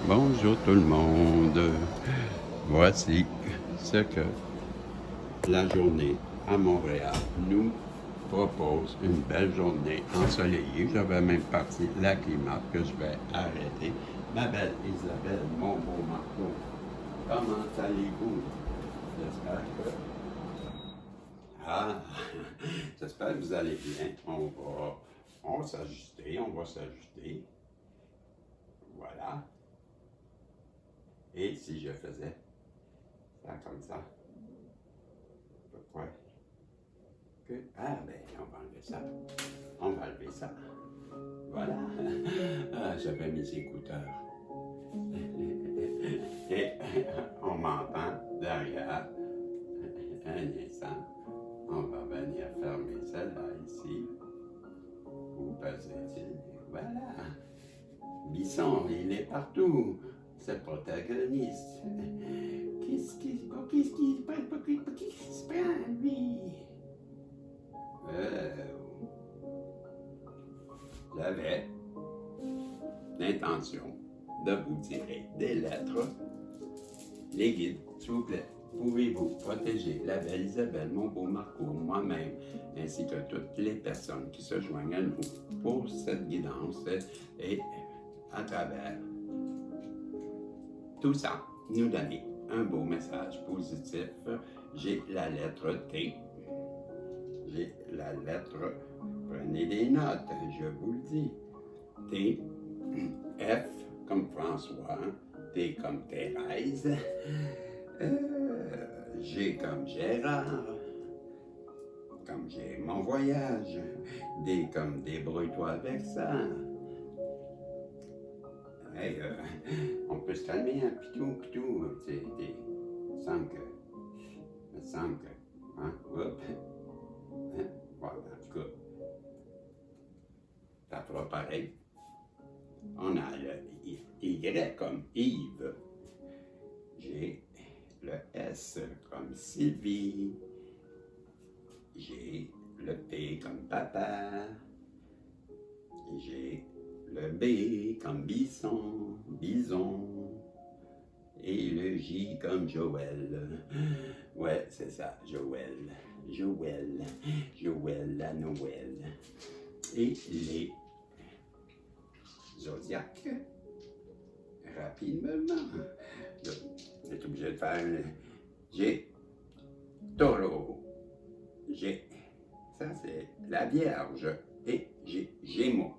Bonjour tout le monde. Voici ce que la journée à Montréal nous propose. Une belle journée ensoleillée. Je vais même partir la climate que je vais arrêter. Ma belle Isabelle, mon beau Marco, comment allez-vous? J'espère que... Ah, j'espère que vous allez bien. On va s'ajuster, on va s'ajuster. Voilà. Et si je faisais ça comme ça, à peu près, ah ben, on va enlever ça. On va enlever ça. Voilà. Ah, j'avais mes écouteurs. Et on m'entend derrière. Un instant. On va venir fermer celle-là ici. Où passait-il? Voilà. Bisson, il est partout. C'est le protagoniste. Qu'est-ce qui se prend, lui? J'avais l'intention de vous tirer des lettres. Les guides, s'il vous plaît, pouvez-vous protéger la belle Isabelle, mon beau Marco, moi-même, ainsi que toutes les personnes qui se joignent à nous pour cette guidance et à travers tout ça, nous donner un beau message positif. J'ai la lettre T. J'ai la lettre, prenez des notes, je vous le dis. T, F comme François, T comme Thérèse, G comme Gérard, comme j'ai mon voyage, D comme débrouille-toi avec ça. Hey, on peut se calmer, hein, pitou, il me semble que, hein, voilà, en tout cas, ça fera pareil. On a le Y comme Yves, j'ai le S comme Sylvie, j'ai le P comme papa, j'ai le B comme bison, et le J comme Joël. Ouais, c'est ça, Joël, la Noël. Et les zodiaques, rapidement. J'ai été obligé de faire j'ai taureau, j'ai, ça c'est la Vierge, et j'ai Gémeaux.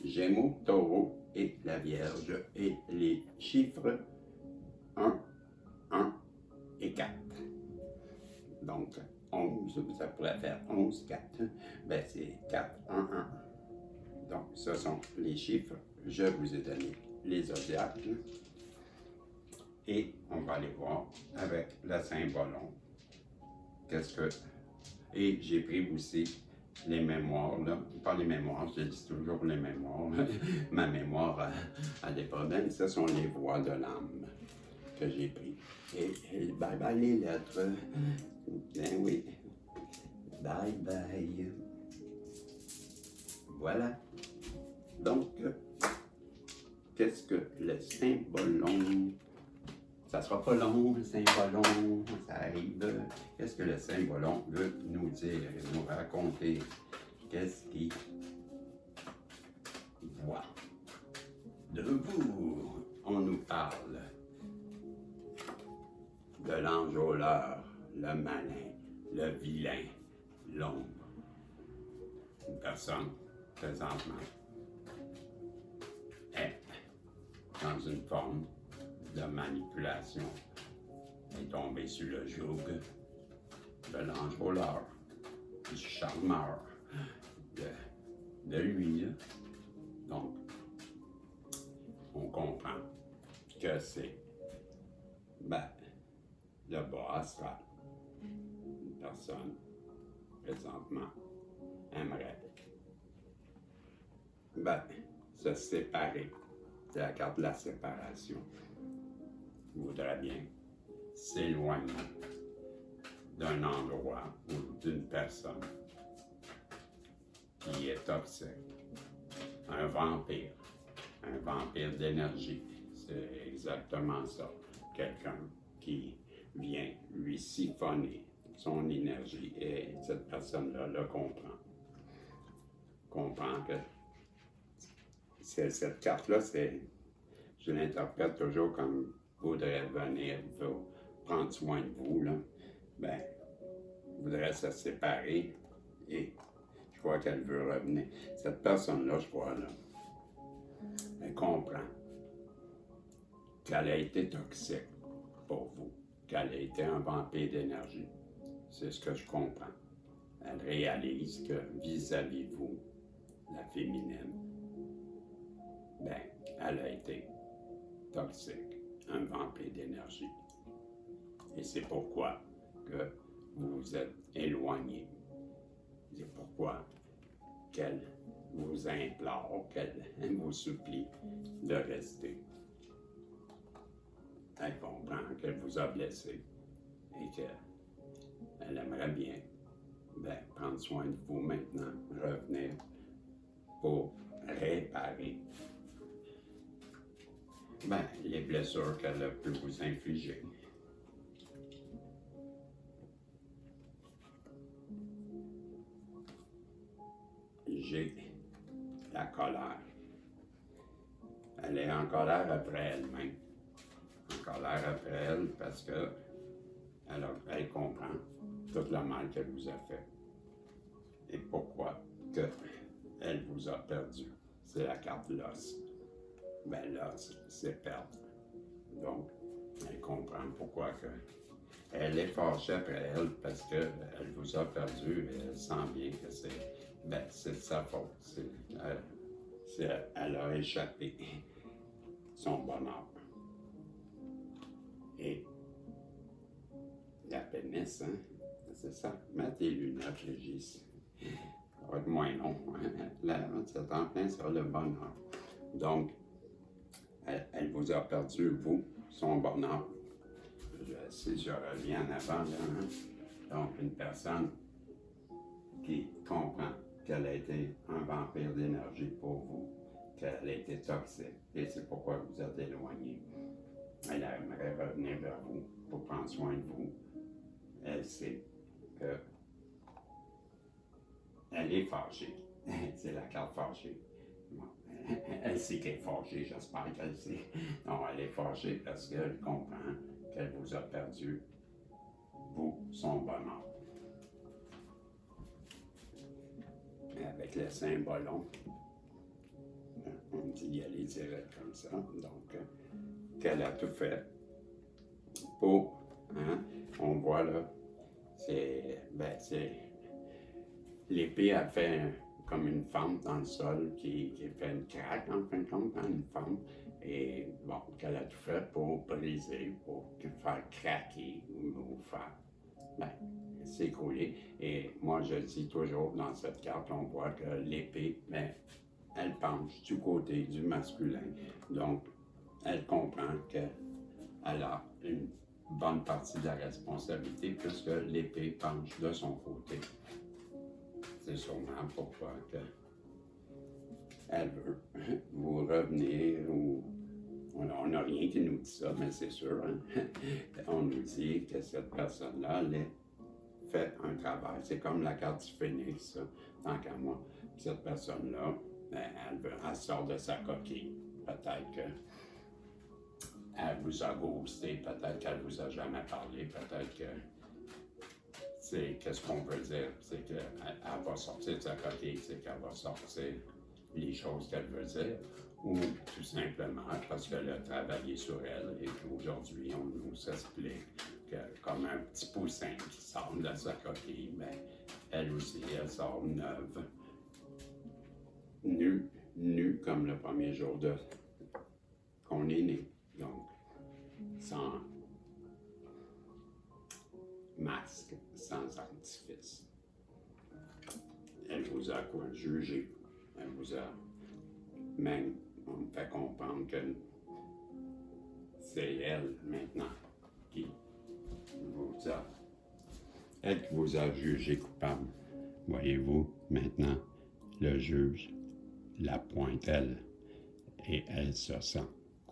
Gémeaux, taureau et la Vierge, et les chiffres 1, 1 et 4. Donc 11, ça pourrait faire 11, 4, ben c'est 4, 1, 1. Donc ce sont les chiffres, je vous ai donné les zodiaques. Et on va aller voir avec le Saint-Bolon. Et j'ai pris aussi les mémoires, là. Pas les mémoires, je dis toujours les mémoires. Ma mémoire a des problèmes. Ce sont les voix de l'âme que j'ai pris. Et bye bye les lettres. Ben oui. Bye bye. Voilà. Donc, qu'est-ce que le Saint-Bolon? Ça sera pas long, le Saint-Bolon, ça arrive. Qu'est-ce que le Saint-Bolon veut nous dire, nous raconter? Qu'est-ce qu'il voit de vous? On nous parle de l'enjôleur, le malin, le vilain, l'ombre. Une personne, présentement, est dans une forme de manipulation, est tombé sur le joug de l'enjôleur, du charmeur, de lui. Donc, on comprend que c'est le bas astral. Une personne, présentement, aimerait se séparer. C'est la carte de la séparation. Voudrait bien s'éloigner d'un endroit ou d'une personne qui est toxique. Un vampire d'énergie. C'est exactement ça. Quelqu'un qui vient lui siphonner son énergie et cette personne-là le comprend. Comprend que cette carte-là, je l'interprète toujours comme voudrait venir pour prendre soin de vous, là. Ben, voudrait se séparer et je crois qu'elle veut revenir. Cette personne-là, je crois, là, elle comprend qu'elle a été toxique pour vous, qu'elle a été un vampire d'énergie. C'est ce que je comprends. Elle réalise que vis-à-vis vous, la féminine, ben, elle a été toxique, un vampire d'énergie. Et c'est pourquoi que vous vous êtes éloigné. C'est pourquoi qu'elle vous implore, qu'elle vous supplie de rester. Elle comprend qu'elle vous a blessé et qu'elle aimerait bien prendre soin de vous maintenant, revenir pour réparer les blessures qu'elle a pu vous infliger. J'ai la colère. Elle est en colère après elle-même. En colère après elle parce que elle comprend tout le mal qu'elle vous a fait. Et pourquoi que elle vous a perdu. C'est la carte l'os. Ben l'os, c'est perdre. Donc, elle comprend pourquoi que elle est fâchée après elle parce qu'elle vous a perdu et elle sent bien que c'est de sa faute. Elle a échappé son bonheur. Et la pénis, hein, c'est ça. Mets tes lunettes, Régis. Ça va être moins long. Là, c'est en plein sur le bonheur. Donc, elle vous a perdu, vous, son bonheur. Si je reviens en avant, là, hein? Donc, une personne qui comprend qu'elle a été un vampire d'énergie pour vous, qu'elle a été toxique, et c'est pourquoi vous êtes éloigné. Elle aimerait revenir vers vous pour prendre soin de vous. Elle sait que elle est fâchée. C'est la carte fâchée. Bon, elle sait qu'elle est fâchée, j'espère qu'elle sait. Non, elle est fâchée parce qu'elle comprend qu'elle vous a perdu, vous, son bonheur. Avec le symbolon, on dit y aller direct comme ça. Donc, qu'elle a tout fait pour, hein, on voit là, c'est l'épée a fait comme une fente dans le sol qui fait une craque en fin de compte, hein, une fente. Et bon, qu'elle a tout fait pour briser, pour faire craquer ou faire s'écrouler. Et moi, je dis toujours dans cette carte, on voit que l'épée, elle penche du côté du masculin. Donc, elle comprend qu'elle a une bonne partie de la responsabilité puisque l'épée penche de son côté. C'est sûrement pourquoi elle veut vous revenir ou on n'a rien qui nous dit ça, mais c'est sûr. Hein? On nous dit que cette personne-là, elle fait un travail. C'est comme la carte du phénix, tant qu'à moi. Cette personne-là, elle sort de sa coquille. Peut-être qu'elle vous a ghosté, peut-être qu'elle vous a jamais parlé, peut-être que qu'est-ce qu'on veut dire, c'est qu'elle va sortir de sa coquille, c'est qu'elle va sortir les choses qu'elle veut dire, ou tout simplement parce qu'elle a travaillé sur elle et qu'aujourd'hui, on nous explique que comme un petit poussin qui sort de sa coquille, elle aussi, elle sort neuve, nue comme le premier jour qu'on est né. Donc, sans masque, sans artifice. Elle vous a jugé? Elle vous a même, on me fait comprendre que c'est elle maintenant qui vous a jugé coupable. Voyez-vous, maintenant, le juge la pointe elle et elle se sent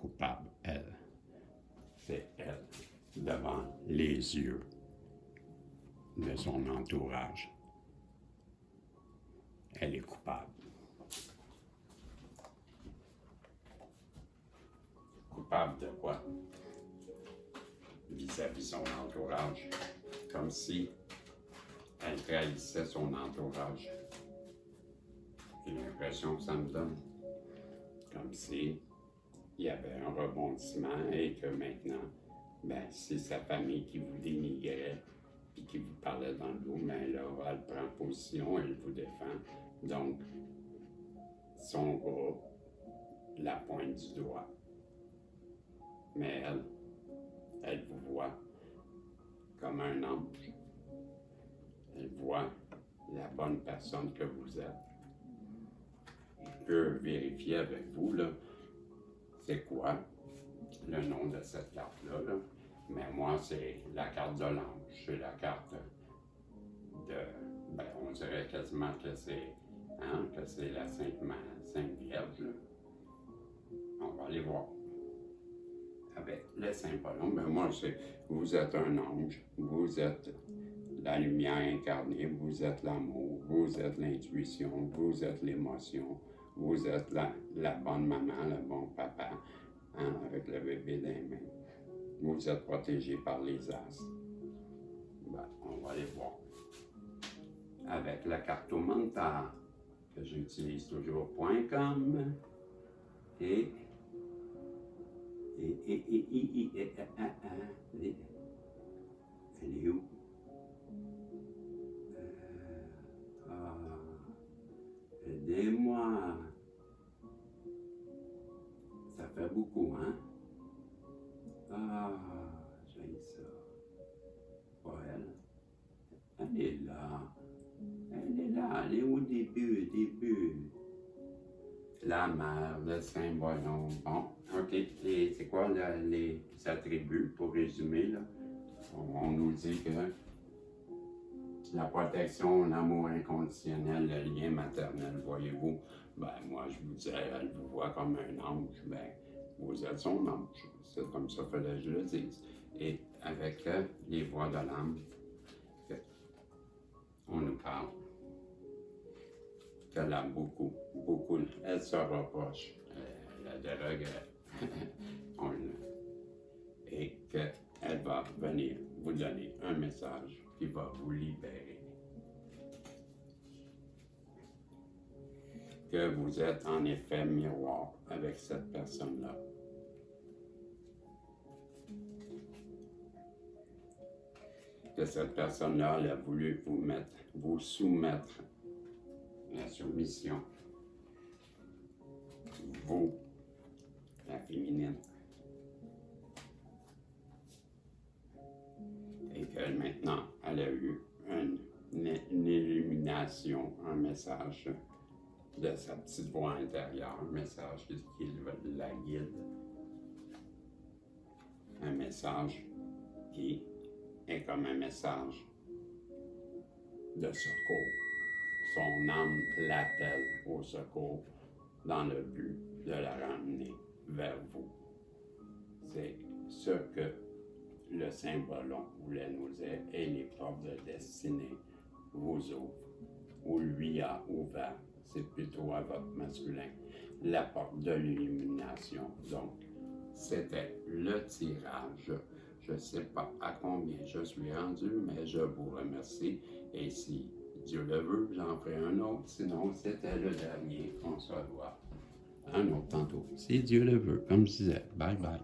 coupable, elle. C'est elle, devant les yeux de son entourage. Elle est coupable. Coupable de quoi? Vis-à-vis son entourage. Comme si elle trahissait son entourage. J'ai l'impression que ça me donne. Comme si il y avait un rebondissement et que maintenant, ben, c'est sa famille qui vous dénigrait et qui vous parlait dans le dos, mais là, elle prend position, elle vous défend. Donc, son gars la pointe du doigt. Mais elle vous voit comme un ange. Elle voit la bonne personne que vous êtes. Je peux vérifier avec vous, là, c'est quoi le nom de cette carte-là, là. Mais moi, c'est la carte de l'ange. C'est la carte de... Ben, on dirait quasiment que c'est la Sainte Vierge, là. On va aller voir. Avec le Saint-Paulon, ben moi, c'est... Vous êtes un ange. Vous êtes la lumière incarnée. Vous êtes l'amour. Vous êtes l'intuition. Vous êtes l'émotion. Vous êtes la bonne maman, le bon papa, hein, avec le bébé dans les mains. Vous êtes protégé par les astres. Ben, on va aller voir. Avec la cartomental, que j'utilise toujours .com, et elle est où? Aidez-moi. Ça fait beaucoup, hein? Ah, j'ai ça. Pas elle. Elle est là. Elle est là. Elle est au début, La mère, le Saint-Ballon. Bon, OK. Et c'est quoi les attributs, pour résumer, là? On nous dit que la protection, l'amour inconditionnel, le lien maternel, voyez-vous. Ben, moi, je vous dirais, elle vous voit comme un ange. Ben, vous êtes son ange. C'est comme ça qu'il fallait que je le dise. Et avec les voix de l'âme, on nous parle qu'elle aime beaucoup, beaucoup. Elle se reproche. Elle a des regrets. Et qu'elle va venir vous donner un message qui va vous libérer. Que vous êtes en effet miroir avec cette personne-là. Que cette personne-là, elle a voulu vous soumettre la soumission. Vous, la féminine. Et que maintenant, elle a eu une illumination, un message de sa petite voix intérieure, un message qui la guide, un message qui est comme un message de secours. Son âme l'appelle au secours dans le but de la ramener vers vous. C'est ce que le Saint-Ballon voulait nous dire et les portes de destinée vous ouvrent, ou lui a ouvert, c'est plutôt à votre masculin, la porte de l'illumination. Donc, c'était le tirage. Je ne sais pas à combien je suis rendu, mais je vous remercie. Et si Dieu le veut, j'en ferai un autre. Sinon, c'était le dernier. On se revoit un autre tantôt. Si Dieu le veut, comme je disais. Bye bye.